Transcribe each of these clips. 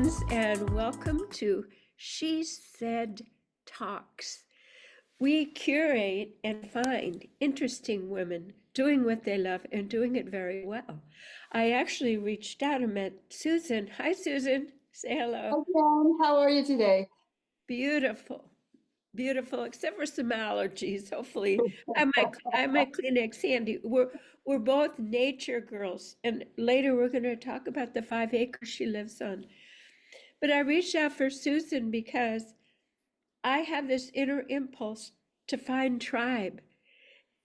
friends, and welcome to She Said Talks. We curate and find interesting women doing what they love and doing it very well. I actually reached out and met Susan. Hi, Susan. Say Hi, hello. Jen. How are you today? Beautiful. Beautiful, except for some allergies. Hopefully, I might Kleenex handy. We're both nature girls, and later we're going to talk about the 5 acres she lives on. But I reached out for Susan because I have this inner impulse to find tribe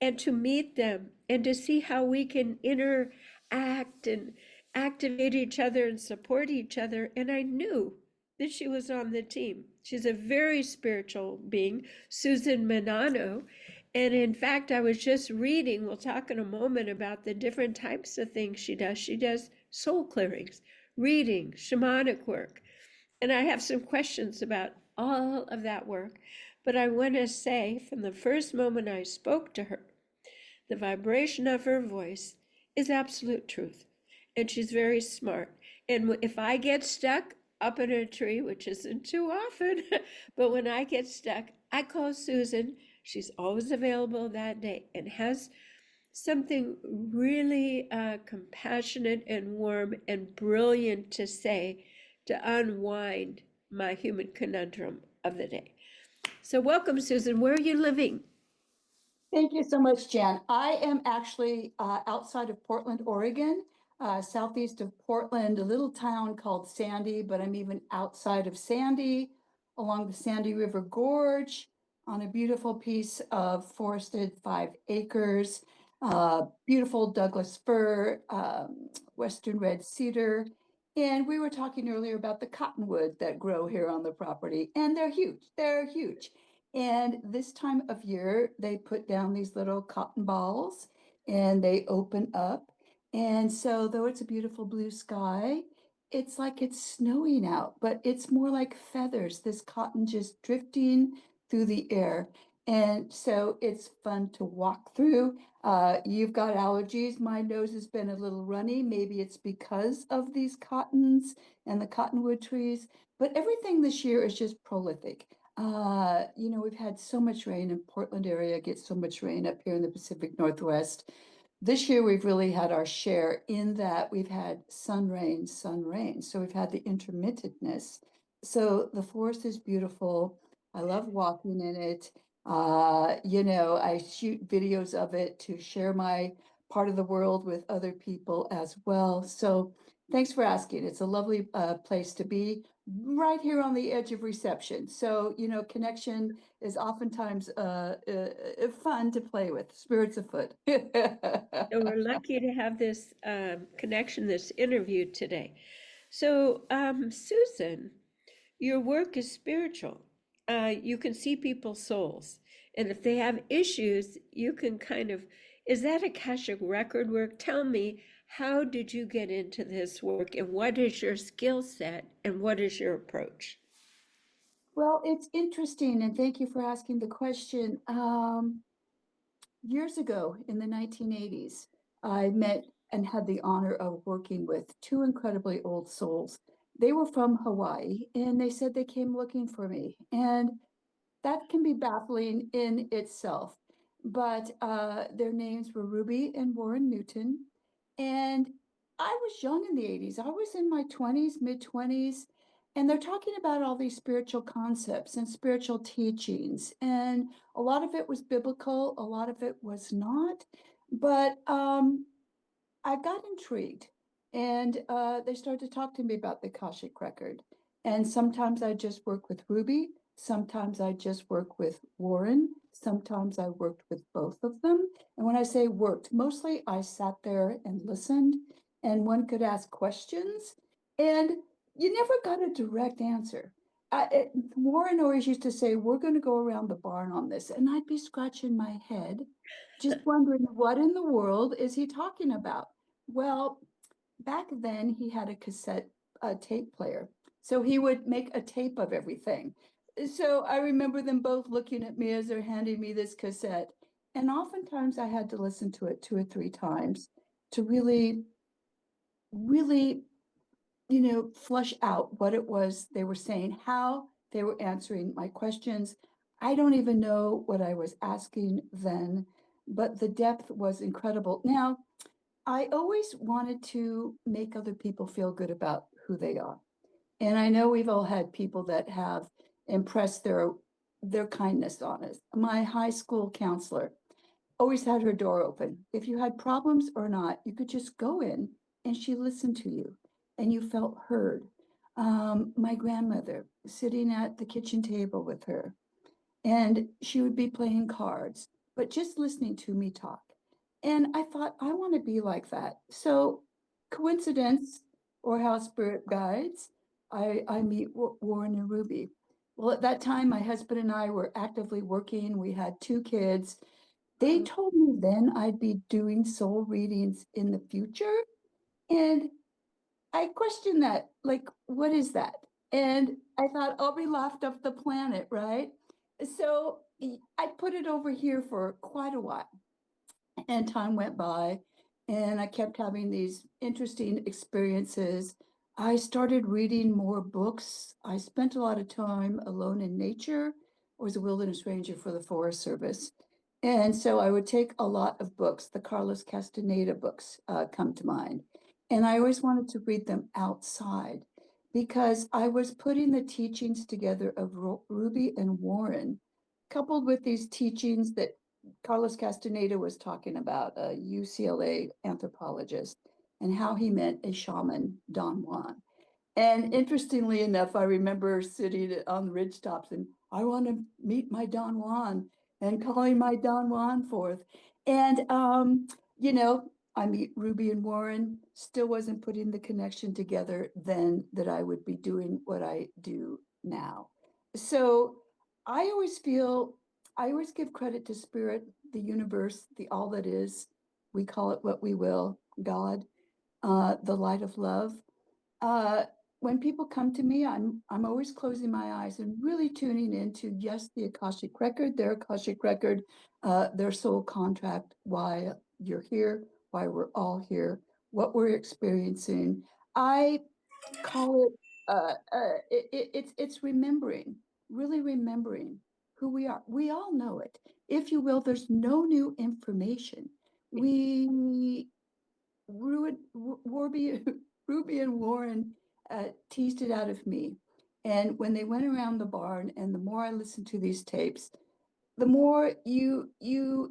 and to meet them and to see how we can interact and activate each other and support each other. And I knew that she was on the team. She's a very spiritual being, Susan Menanno. And in fact, I was just reading, we'll talk in a moment about the different types of things she does. She does soul clearings, reading, shamanic work. And I have some questions about all of that work. But I want to say from the first moment I spoke to her, the vibration of her voice is absolute truth. And she's very smart. And if I get stuck up in a tree, which isn't too often, but when I get stuck, I call Susan. She's always available that day and has something really compassionate and warm and brilliant to say to unwind my human conundrum of the day. So, welcome, Susan. Where are you living? Thank you so much, Jen. I am actually outside of Portland, Oregon, southeast of Portland, a little town called Sandy, but I'm even outside of Sandy, along the Sandy River Gorge, on a beautiful piece of forested 5 acres, beautiful Douglas fir, western red cedar. And we were talking earlier about the cottonwood that grow here on the property, and they're huge. They're huge. And this time of year, they put down these little cotton balls and they open up. And so, though it's a beautiful blue sky, it's like it's snowing out, but it's more like feathers, this cotton just drifting through the air. And so it's fun to walk through. You've got allergies. My nose has been a little runny. Maybe it's because of these cottons and the cottonwood trees, but everything this year is just prolific. We've had so much rain in Portland area, gets so much rain up here in the Pacific Northwest. This year we've really had our share in that we've had sun, rain, sun, rain. So we've had the intermittentness. So the forest is beautiful. I love walking in it. I shoot videos of it to share my part of the world with other people as well. So thanks for asking. It's a lovely place to be right here on the edge of reception. So, connection is oftentimes fun to play with, spirits afoot. So, we're lucky to have this connection, this interview today. So, Susan, your work is spiritual. You can see people's souls. And if they have issues, you can is that Akashic record work? Tell me, how did you get into this work and what is your skill set and what is your approach? Well, it's interesting, and thank you for asking the question. Years ago in the 1980s, I met and had the honor of working with two incredibly old souls. They were from Hawaii, and they said they came looking for me. And that can be baffling in itself. But their names were Ruby and Warren Newton. And I was young in the 80s. I was in my 20s, mid 20s. And they're talking about all these spiritual concepts and spiritual teachings. And a lot of it was biblical, a lot of it was not. But I got intrigued. And they started to talk to me about the Akashic record. And sometimes I just work with Ruby. Sometimes I just work with Warren. Sometimes I worked with both of them. And when I say worked, mostly I sat there and listened, and one could ask questions, and you never got a direct answer. Warren always used to say, "We're going to go around the barn on this." And I'd be scratching my head, just wondering what in the world is he talking about? Well, back then he had a cassette tape player. So he would make a tape of everything. So I remember them both looking at me as they're handing me this cassette. And oftentimes I had to listen to it 2 or 3 times to really flush out what it was they were saying, how they were answering my questions. I don't even know what I was asking then, but the depth was incredible. Now, I always wanted to make other people feel good about who they are. And I know we've all had people that have impressed their kindness on us. My high school counselor always had her door open. If you had problems or not, you could just go in and she listened to you and you felt heard. My grandmother sitting at the kitchen table with her, and she would be playing cards, but just listening to me talk. And I thought, I want to be like that. So, coincidence or how spirit guides, I meet Warren and Ruby. Well, at that time, my husband and I were actively working. We had 2 kids. They told me then I'd be doing soul readings in the future. And I questioned that, like, what is that? And I thought, I'll be laughed off the planet, right? So I put it over here for quite a while. And time went by, and I kept having these interesting experiences. I started reading more books. I spent a lot of time alone in nature. I was a wilderness ranger for the Forest Service. And so I would take a lot of books. The Carlos Castaneda books come to mind. And I always wanted to read them outside because I was putting the teachings together of Ruby and Warren, coupled with these teachings that Carlos Castaneda was talking about, a UCLA anthropologist, and how he met a shaman, Don Juan. And interestingly enough, I remember sitting on the ridge tops and I want to meet my Don Juan and calling my Don Juan forth. And, I meet Ruby and Warren, still wasn't putting the connection together then that I would be doing what I do now. So I always feel, I always give credit to spirit, the universe, the all that is. We call it what we will, God, the light of love. Uh, when people come to me, I'm always closing my eyes and really tuning into, yes, the Akashic record, their Akashic record, their soul contract, why you're here, why we're all here, what we're experiencing. I call it, it's remembering, really remembering who we are. We all know it. If you will, there's no new information. We Warby, Ruby and Warren teased it out of me. And when they went around the barn, and the more I listened to these tapes, the more and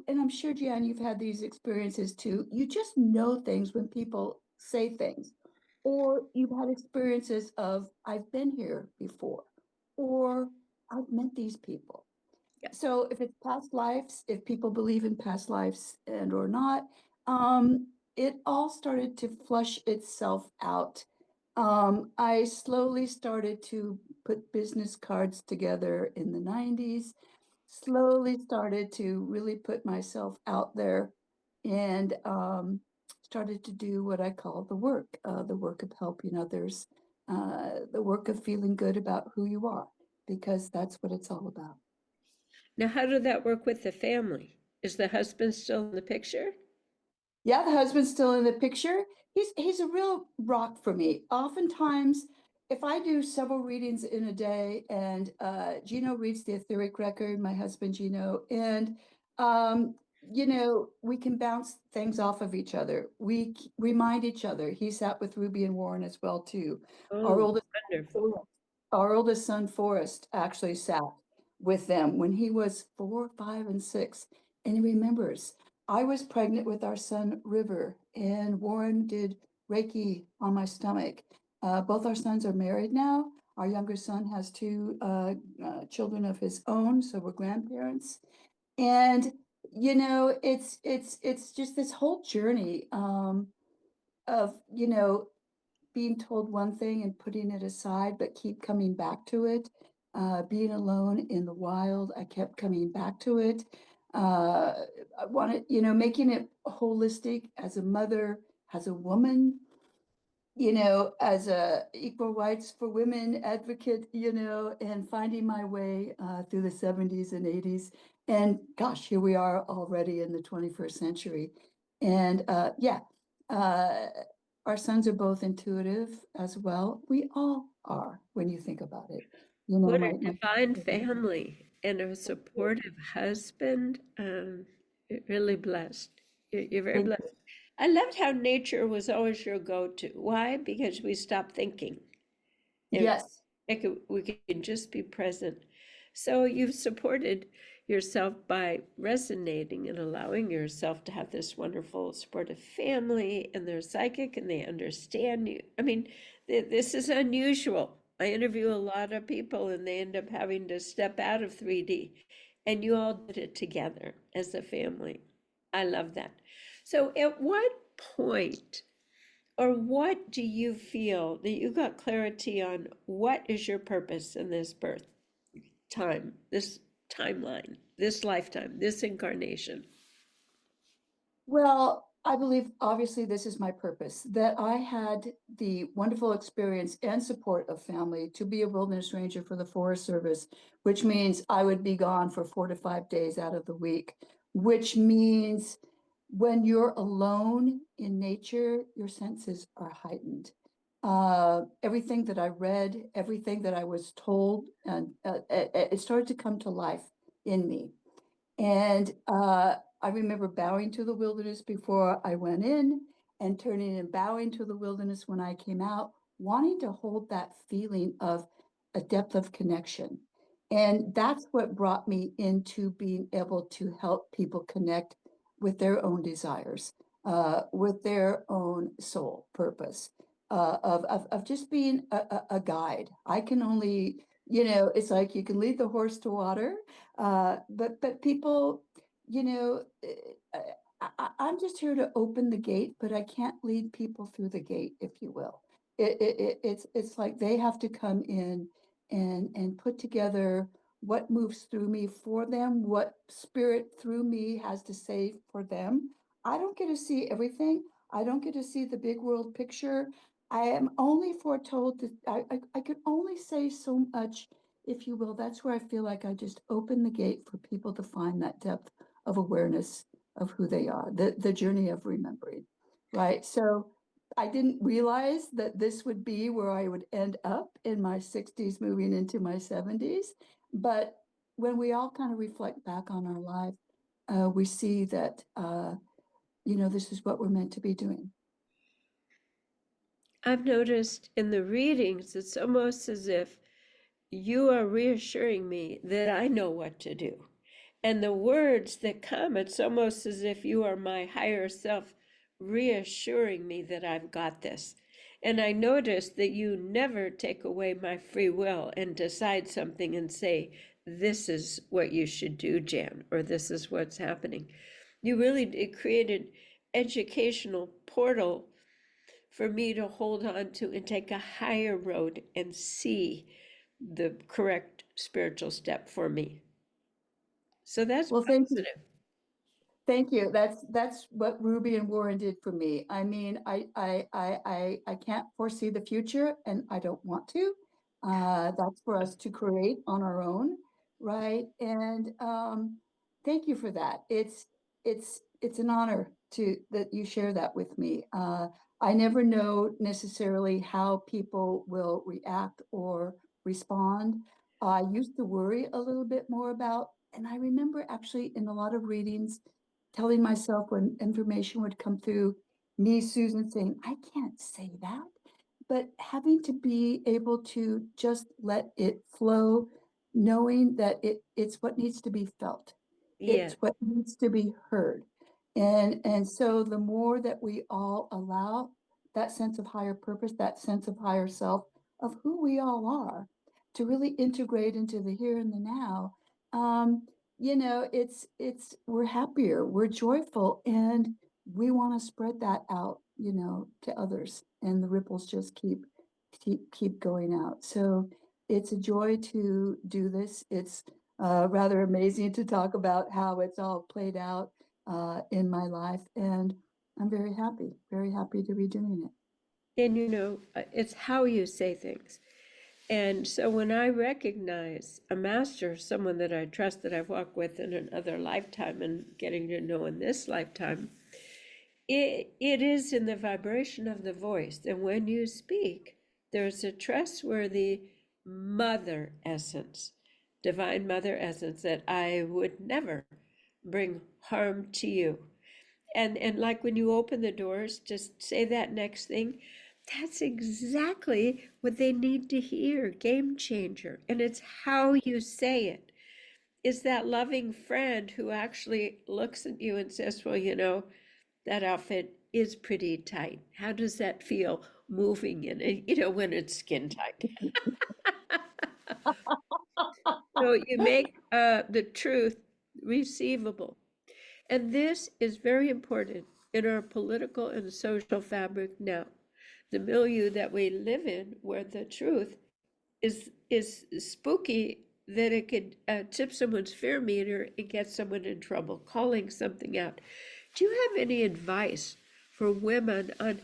I'm sure, Jan, you've had these experiences too. You just know things when people say things, or you've had experiences of, I've been here before, or I've met these people. Yeah. So if it's past lives, if people believe in past lives and or not, it all started to flush itself out. I slowly started to put business cards together in the 90s, slowly started to really put myself out there, and started to do what I call the work of helping others, the work of feeling good about who you are, because that's what it's all about. Now, how did that work with the family? Is the husband still in the picture? Yeah, the husband's still in the picture. He's a real rock for me. Oftentimes, if I do several readings in a day, and Gino reads the etheric record, my husband Gino, and we can bounce things off of each other. We remind each other. He sat with Ruby and Warren as well too. Our Oh, oldest wonderful. Forrest, our oldest son Forrest actually sat with them when he was 4, 5, and 6, and he remembers. I was pregnant with our son River, and Warren did Reiki on my stomach. Both our sons are married now. Our younger son has 2 children of his own, so we're grandparents. And it's just this whole journey of being told one thing and putting it aside, but keep coming back to it. Being alone in the wild, I kept coming back to it. I wanted, making it holistic as a mother, as a woman, as a equal rights for women advocate, and finding my way through the 70s and 80s. And gosh, here we are already in the 21st century. And yeah, uh, Our sons are both intuitive as well. We all are when you think about it. You know, What a my divine family and a supportive husband. You're really blessed. You're very thank blessed. I loved how nature was always your go-to. Why? Because we stopped thinking. And yes. we can just be present. So you've supported yourself by resonating and allowing yourself to have this wonderful supportive family, and they're psychic and they understand you. I mean, this is unusual. I interview a lot of people and they end up having to step out of 3D, and you all did it together as a family. I love that. So at what point or what do you feel that you got clarity on what is your purpose in this birth time, this timeline, this lifetime, this incarnation? Well, I believe obviously this is my purpose, that I had the wonderful experience and support of family to be a wilderness ranger for the Forest Service, which means I would be gone for 4 to 5 days out of the week, which means when you're alone in nature, your senses are heightened. Everything that I read, everything that I was told, and it started to come to life in me. And I remember bowing to the wilderness before I went in and turning and bowing to the wilderness when I came out, wanting to hold that feeling of a depth of connection. And that's what brought me into being able to help people connect with their own desires, with their own soul purpose, of just being a guide. I can only, it's like you can lead the horse to water, but people, you know, I'm just here to open the gate, but I can't lead people through the gate, if you will. It's like they have to come in and put together what moves through me for them, what spirit through me has to say for them. I don't get to see everything. I don't get to see the big world picture. I am only foretold that I could only say so much, if you will. That's where I feel like I just open the gate for people to find that depth of awareness of who they are, the journey of remembering, right? So I didn't realize that this would be where I would end up in my 60s, moving into my 70s. But when we all kind of reflect back on our life, we see that, this is what we're meant to be doing. I've noticed in the readings, it's almost as if you are reassuring me that I know what to do. And the words that come, it's almost as if you are my higher self reassuring me that I've got this. And I notice that you never take away my free will and decide something and say, this is what you should do, Jan, or this is what's happening. You really it created educational portal for me to hold on to and take a higher road and see the correct spiritual step for me. So that's Well, thank you. positive. Thank you. That's what Ruby and Warren did for me. I mean, I can't foresee the future, and I don't want to. That's for us to create on our own, right? And thank you for that. It's an honor to that you share that with me. I never know necessarily how people will react or respond. I used to worry a little bit more about, and I remember actually in a lot of readings telling myself when information would come through, me, Susan, saying, I can't say that. But having to be able to just let it flow, knowing that it's what needs to be felt. Yeah. It's what needs to be heard. And so the more that we all allow that sense of higher purpose, that sense of higher self of who we all are to really integrate into the here and the now, um, we're happier, we're joyful, and we want to spread that out, to others, and the ripples just keep going out. So it's a joy to do this. It's rather amazing to talk about how it's all played out in my life, and I'm very happy to be doing it. And it's how you say things. And so when I recognize a master, someone that I trust that I've walked with in another lifetime and getting to know in this lifetime, it is in the vibration of the voice. And when you speak, there's a trustworthy mother essence, divine mother essence, that I would never bring harm to you. And like when you open the doors, just say that next thing. That's exactly what they need to hear. Game changer. And it's how you say it. Is that loving friend who actually looks at you and says, well, that outfit is pretty tight. How does that feel moving in it, when it's skin tight? So you make the truth receivable. And this is very important in our political and social fabric now. The milieu that we live in, where the truth is spooky, that it could tip someone's fear meter and get someone in trouble, calling something out. Do you have any advice for women on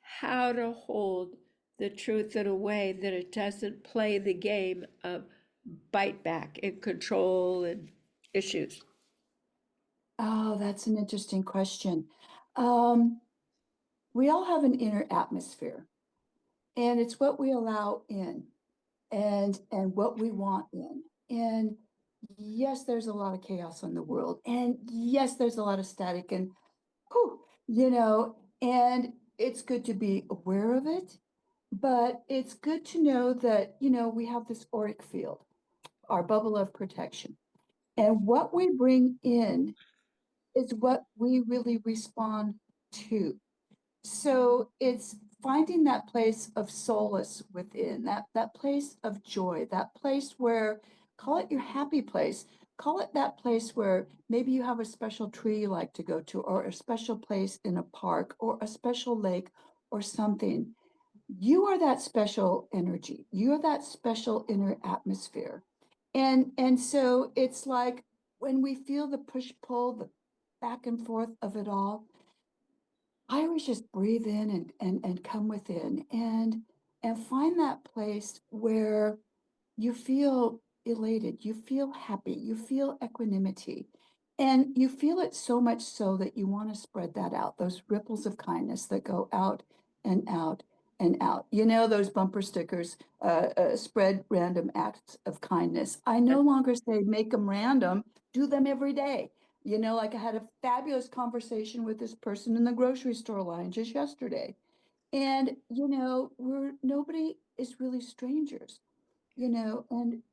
how to hold the truth in a way that it doesn't play the game of bite back and control and issues? Oh, that's an interesting question. Um, we all have an inner atmosphere, and it's what we allow in and what we want in. And yes, there's a lot of chaos in the world. And yes, there's a lot of static and whew, and it's good to be aware of it, but it's good to know that, we have this auric field, our bubble of protection. And what we bring in is what we really respond to. So it's finding that place of solace within, that place of joy, that place where, call it your happy place, call it that place where maybe you have a special tree you like to go to, or a special place in a park, or a special lake, or something. You are that special energy. You're that special inner atmosphere. And so it's like when we feel the push pull, the back and forth of it all, I always just breathe in and come within and find that place where you feel elated, you feel happy, you feel equanimity, and you feel it so much so that you want to spread that out, those ripples of kindness that go out and out and out. Those bumper stickers, spread random acts of kindness. I no longer say make them random, do them every day. Like I had a fabulous conversation with this person in the grocery store line just yesterday. And, nobody is really strangers, and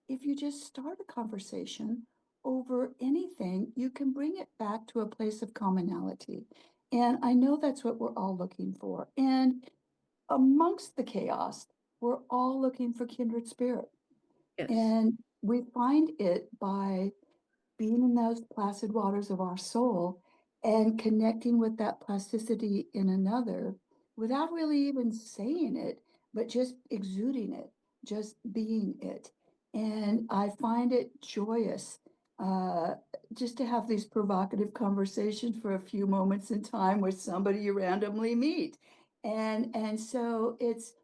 if you just start a conversation over anything, you can bring it back to a place of commonality. And I know that's what we're all looking for. And amongst the chaos, we're all looking for kindred spirit. Yes. And we find it by being in those placid waters of our soul and connecting with that plasticity in another without really even saying it, but just exuding it, just being it. And I find it joyous uh, just to have these provocative conversations for a few moments in time with somebody you randomly meet. And so it's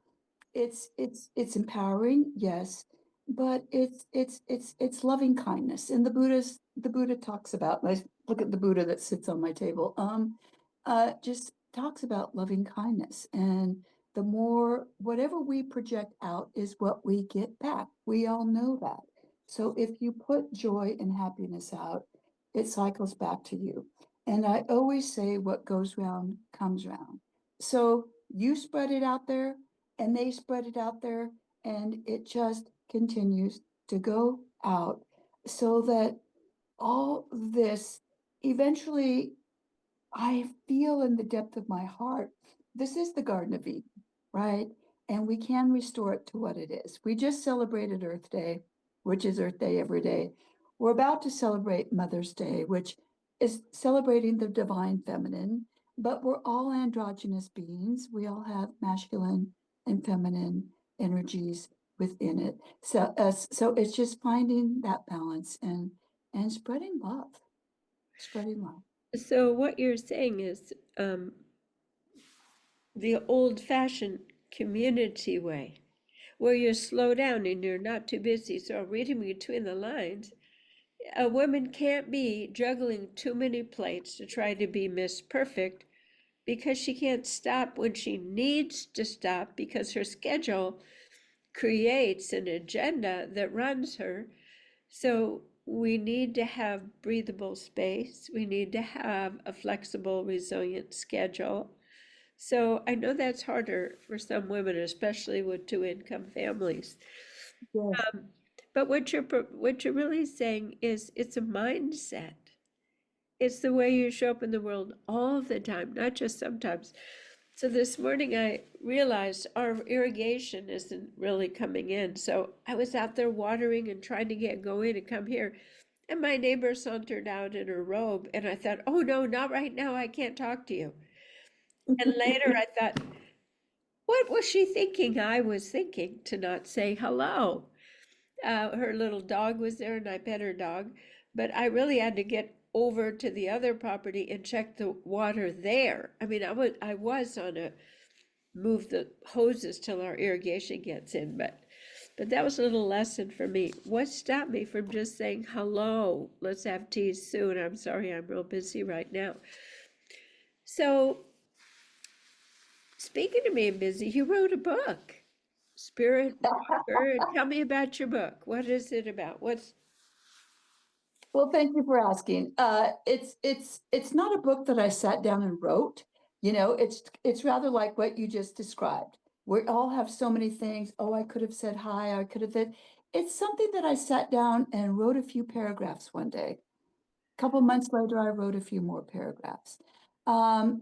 empowering, yes, but it's loving kindness. And the Buddha talks about, and I look at the Buddha that sits on my table, just talks about loving kindness. And the more whatever we project out is what we get back. We all know that. So if you put joy and happiness out, it cycles back to you. And I always say what goes round comes round. So you spread it out there, and they spread it out there, and it just continues to go out so that all this eventually, I feel in the depth of my heart, this is the Garden of Eden, right? And we can restore it to what it is. We just celebrated Earth Day, which is Earth Day every day. We're about to celebrate Mother's Day, which is celebrating the divine feminine, but we're all androgynous beings. We all have masculine and feminine energies within it. So it's just finding that balance and spreading love. So what you're saying is the old-fashioned community way, where you slow down and you're not too busy. So reading between the lines, A woman can't be juggling too many plates to try to be Miss Perfect because she can't stop when she needs to stop because her schedule creates an agenda that runs her. So we need to have breathable space. We need to have a flexible, resilient schedule. So I know that's harder for some women, especially with two-income families. Yes. But what you're really saying is it's a mindset. It's the way you show up in the world all the time, not just sometimes. So this morning I realized our irrigation isn't really coming in. So I was out there watering and trying to get going and come here. And my neighbor sauntered out in her robe, and I thought, oh no, not right now. I can't talk to you. And later I thought, what was she thinking? I was thinking to not say hello. Her little dog was there, and I pet her dog, but I really had to get over to the other property and check the water there. I mean, I was on a move the hoses till our irrigation gets in, but that was a little lesson for me. What stopped me from just saying hello? Let's have tea soon. I'm sorry, I'm real busy right now. So, speaking of being busy, you wrote a book, Spirit. Spirit. Tell me about your book. What is it about? What's Well, thank you for asking. It's not a book that I sat down and wrote. You know, it's rather like what you just described. We all have so many things. Oh, I could have said hi. I could have said. It's something that I sat down and wrote a few paragraphs one day. A couple months later, I wrote a few more paragraphs.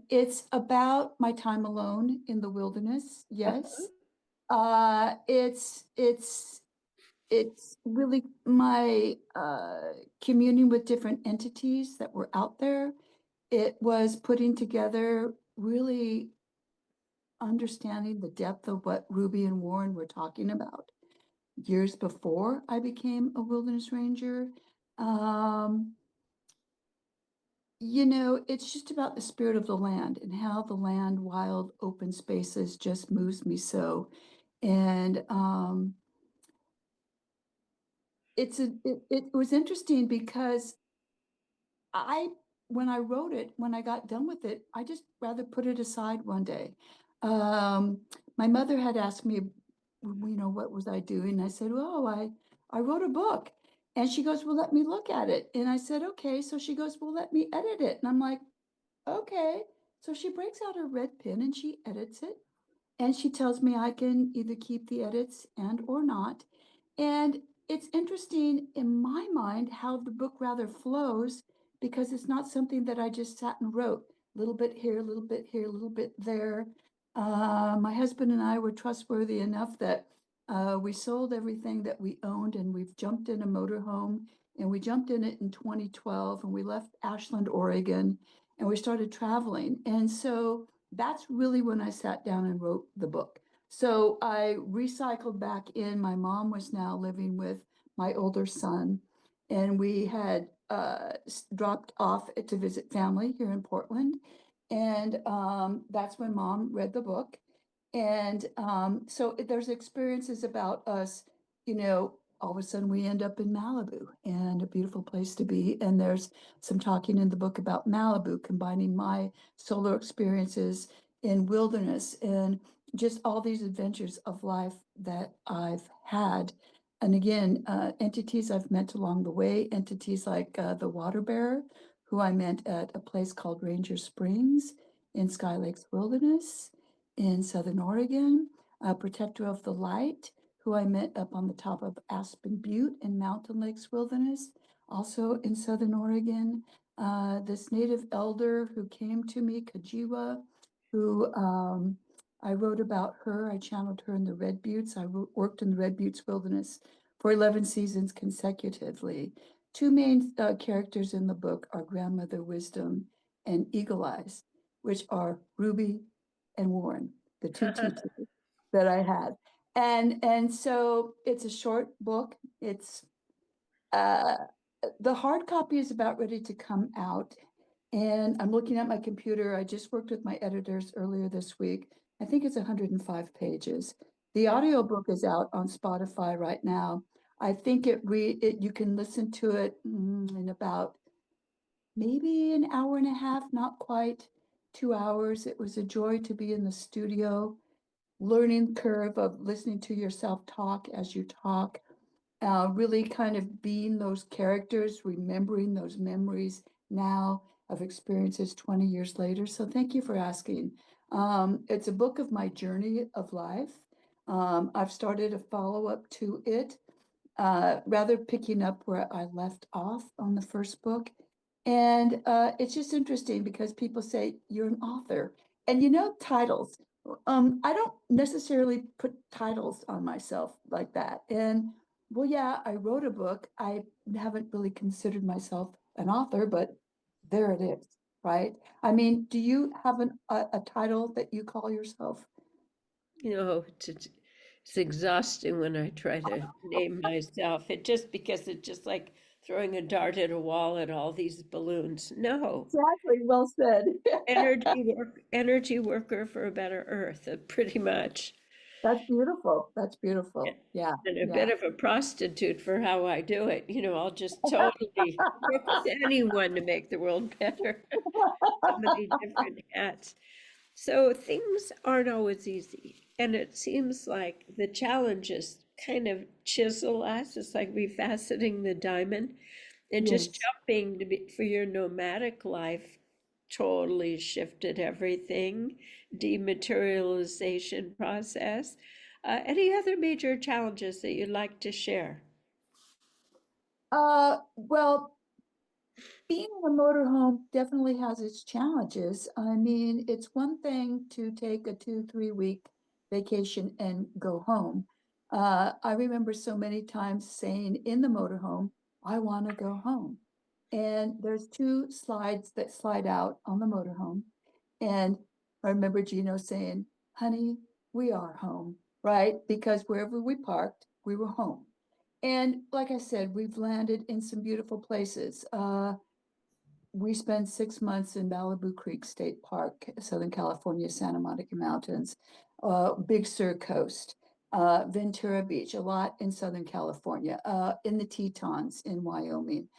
It's about my time alone in the wilderness. Yes. It's really my communing with different entities that were out there. It was putting together really understanding the depth of what Ruby and Warren were talking about years before I became a wilderness ranger. Um, it's just about the spirit of the land and how the land, wild, open spaces just moves me so. And it was interesting because I, when I wrote it, when I got done with it, I just rather put it aside one day. Um, my mother had asked me, what was I doing? I said, oh, I wrote a book. And she goes, well, let me look at it. And I said, okay. So she goes, well, let me edit it. And I'm like, okay. So she breaks out her red pen and she edits it. And she tells me I can either keep the edits and or not. And it's interesting in my mind how the book rather flows because it's not something that I just sat and wrote. A little bit here, a little bit here, a little bit there. My husband and I were trustworthy enough that we sold everything that we owned and we've jumped in a motorhome and we jumped in it in 2012 and we left Ashland, Oregon, and we started traveling. And so that's really when I sat down and wrote the book. So I recycled back in. My mom was now living with my older son, and we had dropped off to visit family here in Portland. And that's when mom read the book. And so there's experiences about us, all of a sudden we end up in Malibu and a beautiful place to be. And there's some talking in the book about Malibu, combining my solo experiences in wilderness and just all these adventures of life that I've had. And again, entities I've met along the way, entities like the water bearer, who I met at a place called Ranger Springs in Sky Lakes Wilderness in Southern Oregon, a protector of the light, who I met up on the top of Aspen Butte in Mountain Lakes Wilderness, also in Southern Oregon. This native elder who came to me, Kajiwa, who I wrote about her. I channeled her in the Red Buttes. I worked in the Red Buttes Wilderness for 11 seasons consecutively. Two main characters in the book are Grandmother Wisdom and Eagle Eyes, which are Ruby and Warren, the two teachers that I had. And so it's a short book. It's uh, the hard copy is about ready to come out. And I'm looking at my computer. I just worked with my editors earlier this week. I think it's 105 pages. The audiobook is out on Spotify right now. I think you can listen to it in about maybe an hour and a half, not quite 2 hours. It was a joy to be in the studio, learning curve of listening to yourself talk as you talk, really kind of being those characters, remembering those memories now of experiences 20 years later. So thank you for asking. It's a book of my journey of life. I've started a follow-up to it, rather picking up where I left off on the first book. And it's just interesting because people say you're an author, and titles. I don't necessarily put titles on myself like that. And well, yeah, I wrote a book. I haven't really considered myself an author, but there it is, right? I mean, do you have a title that you call yourself? You know, it's exhausting when I try to name myself. Because it's just like throwing a dart at a wall at all these balloons. No. Exactly, well said. Energy worker for a better earth, pretty much. That's beautiful. That's Yeah. beautiful. Yeah, And a yeah. bit of a prostitute for how I do it. I'll just totally work with anyone to make the world better. So many different hats. So things aren't always easy. And it seems like the challenges kind of chisel us. It's like refaceting the diamond and just Yes. jumping for your nomadic life totally shifted everything. Dematerialization process. Any other major challenges that you'd like to share? Well, being in a motorhome definitely has its challenges. I mean, it's one thing to take a 2, 3 week vacation and go home. I remember so many times saying in the motorhome, I want to go home. And there's two slides that slide out on the motorhome. And I remember Gino saying, honey, we are home, right? Because wherever we parked, we were home. And like I said, we've landed in some beautiful places. We spent 6 months in Malibu Creek State Park, Southern California, Santa Monica Mountains, Big Sur Coast, Ventura Beach, a lot in Southern California, in the Tetons in Wyoming.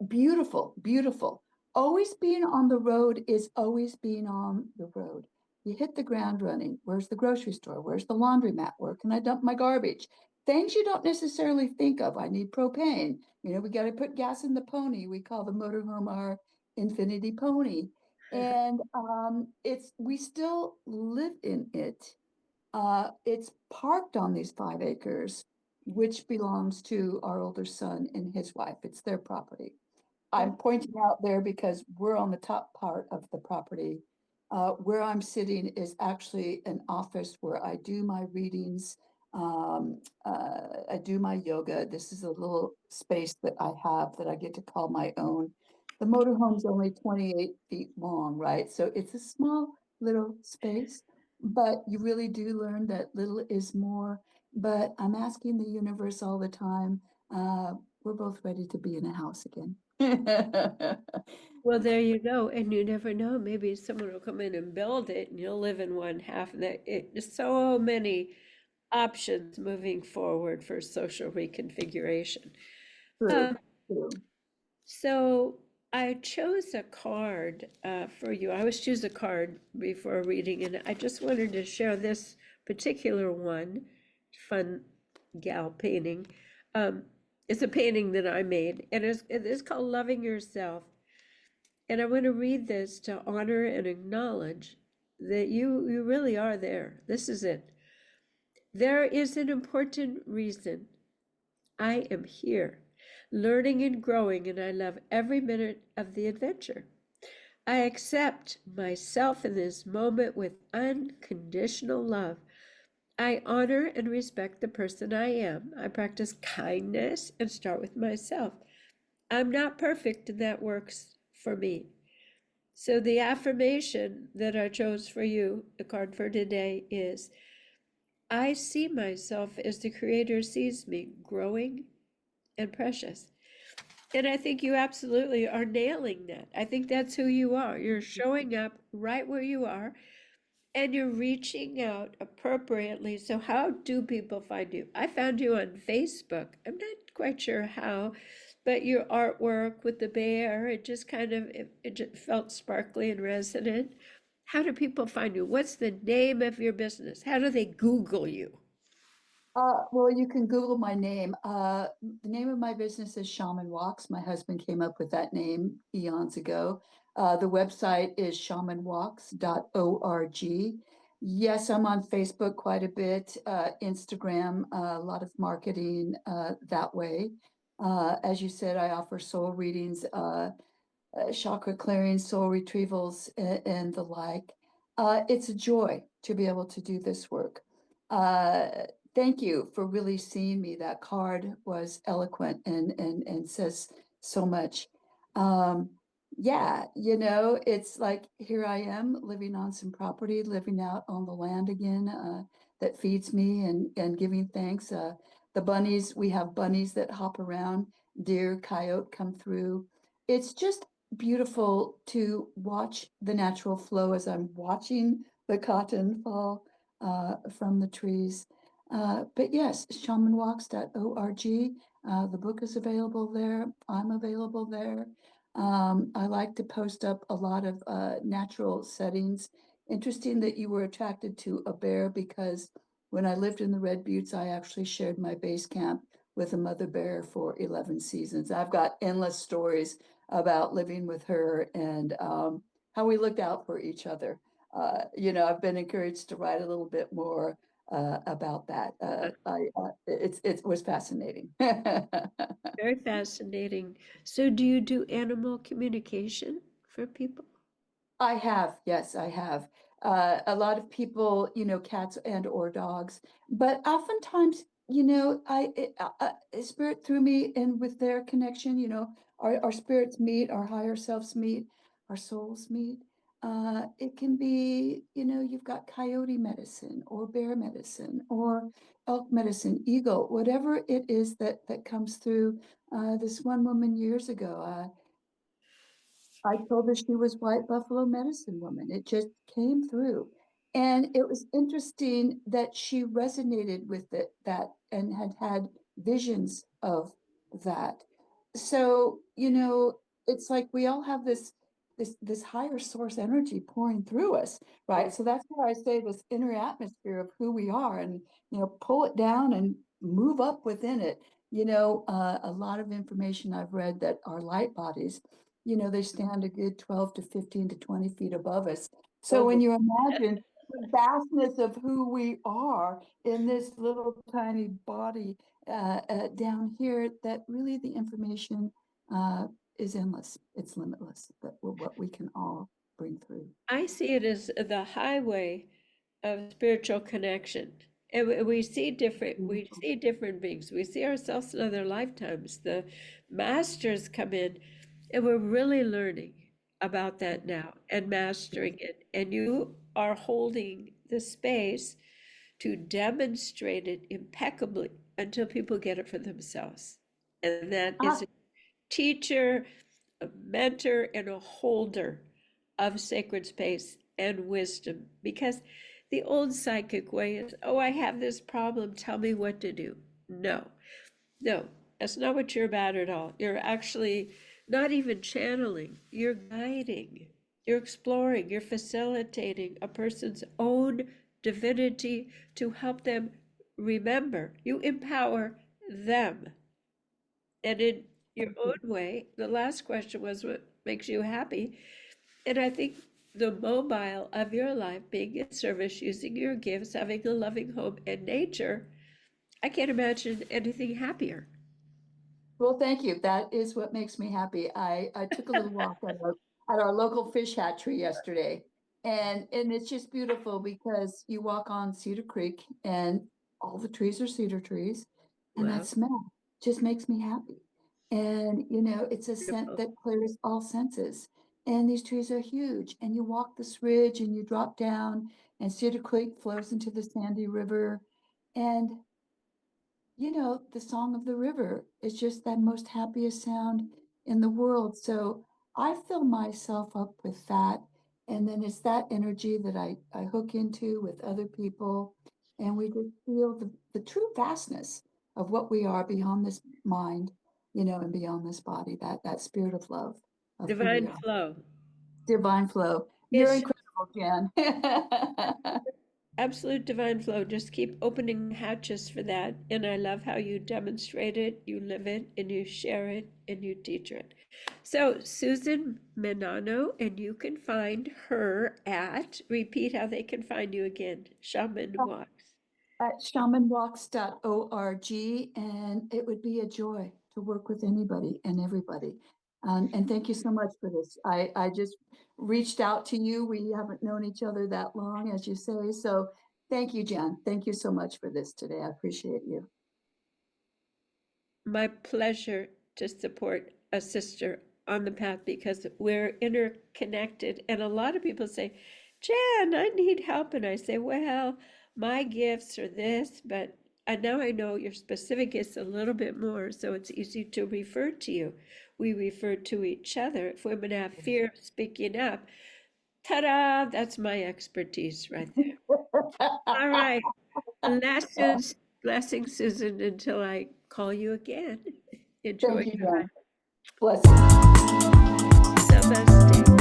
Beautiful, beautiful. Always being on the road is always being on the road. You hit the ground running. Where's the grocery store? Where's the laundromat? Where can I dump my garbage? Things you don't necessarily think of. I need propane. We got to put gas in the pony. We call the motorhome our infinity pony. And we still live in it. It's parked on these 5 acres, which belongs to our older son and his wife. It's their property. I'm pointing out there because we're on the top part of the property. Where I'm sitting is actually an office where I do my readings. I do my yoga. This is a little space that I have that I get to call my own. The motorhome's only 28 feet long, right? So it's a small little space, but you really do learn that little is more. But I'm asking the universe all the time. We're both ready to be in a house again. Well, there you go. And you never know. Maybe someone will come in and build it and you'll live in one half. There's so many options moving forward for social reconfiguration. True, Um, true. so I chose a card for you. I always choose a card before reading, and I just wanted to share this particular one, fun gal painting. Um, it's a painting that I made, and it's called Loving Yourself. And I want to read this to honor and acknowledge that you really are there. This is it. There is an important reason I am here, learning and growing, and I love every minute of the adventure. I accept myself in this moment with unconditional love. I honor and respect the person I am. I practice kindness and start with myself. I'm not perfect, and that works for me. So the affirmation that I chose for you, the card for today, is I see myself as the Creator sees me, growing and precious. And I think you absolutely are nailing that. I think that's who you are. You're showing up right where you are. And you're reaching out appropriately. So how do people find you? I found you on Facebook. I'm not quite sure how, but your artwork with the bear, it just it just felt sparkly and resonant. How do people find you? What's the name of your business? How do they Google you? Well, you can Google my name. The name of my business is Shaman Walks. My husband came up with that name eons ago. The website is shamanwalks.org. Yes, I'm on Facebook quite a bit, Instagram, a lot of marketing that way. As you said, I offer soul readings, chakra clearing, soul retrievals, and the like. It's a joy to be able to do this work. Uh, Thank you for really seeing me. That card was eloquent and says so much. Um, yeah, it's like here I am living on some property, living out on the land again, that feeds me and giving thanks. The bunnies, we have bunnies that hop around, deer, coyote come through. It's just beautiful to watch the natural flow as I'm watching the cotton fall from the trees. But yes, shamanwalks.org. The book is available there. I'm available there. I like to post up a lot of natural settings. Interesting that you were attracted to a bear because when I lived in the Red Buttes, I actually shared my base camp with a mother bear for 11 seasons. I've got endless stories about living with her and how we looked out for each other. I've been encouraged to write a little bit more about that. It was fascinating. Very fascinating. So do you do animal communication for people? I have, yes, I have. A lot of people, cats and or dogs, but oftentimes, spirit through me and with their connection, our spirits meet, our higher selves meet, our souls meet. It can be, you've got coyote medicine or bear medicine or elk medicine, eagle, whatever it is that comes through. This one woman years ago, I told her she was White Buffalo Medicine Woman. It just came through. And it was interesting that she resonated with that and had visions of that. So, it's like we all have this higher source energy pouring through us, right? So that's why I say this inner atmosphere of who we are and, pull it down and move up within it. A lot of information I've read that our light bodies they stand a good 12 to 15 to 20 feet above us. So when Oh, you imagine the vastness of who we are in this little tiny body down here, that really the information is endless. It's limitless, but what we can all bring through. I see it as the highway of spiritual connection. And we Beautiful. see different beings. We see ourselves in other lifetimes. The masters come in, and we're really learning about that now and mastering it. And you are holding the space to demonstrate it impeccably until people get it for themselves. And that is Ah, a teacher, a mentor, and a holder of sacred space and wisdom. Because the old psychic way is, oh, I have this problem, tell me what to do. No, no, that's not what you're about at all. You're actually not even channeling, you're guiding, you're exploring, you're facilitating a person's own divinity to help them remember. You empower them. And in your thank you. own way, the last question was what makes you happy. And I think the mobile of your life, being in service, using your gifts, having a loving home and nature, I can't imagine anything happier. Well, thank you. That is what makes me happy. I took a little walk at our local fish hatchery yesterday. And it's just beautiful because you walk on Cedar Creek and all the trees are cedar trees. And that Wow, smell just makes me happy. And it's a scent beautiful. that clears all senses. And these trees are huge. And you walk this ridge and you drop down, and Cedar Creek flows into the Sandy River. And the song of the river is just that most happiest sound in the world. So I fill myself up with that. And then it's that energy that I hook into with other people. And we just feel the true vastness of what we are beyond this mind, and beyond this body, that spirit of love of who we Divine are. flow. Divine flow. You're It's incredible, Jan. absolute divine flow. Just keep opening hatches for that. And I love how you demonstrate it, you live it, and you share it, and you teach it. So, Susan Menanno, and you can find her repeat how they can find you again, Shaman Walks. At shamanwalks.org, and it would be a joy to work with anybody and everybody. And thank you so much for this. I just reached out to you. We haven't known each other that long, as you say. So thank you, Jan. Thank you so much for this today. I appreciate you. My pleasure to support a sister on the path because we're interconnected. And a lot of people say, Jan, I need help. And I say, well, my gifts are this, but now I know your specific gifts a little bit more, so it's easy to refer to you. We refer to each other. If women have fear of speaking up, ta-da, that's my expertise right there. All right. Blessings, Susan, until I call you again. Enjoy Thank you, your Jan. Blessings. namaste.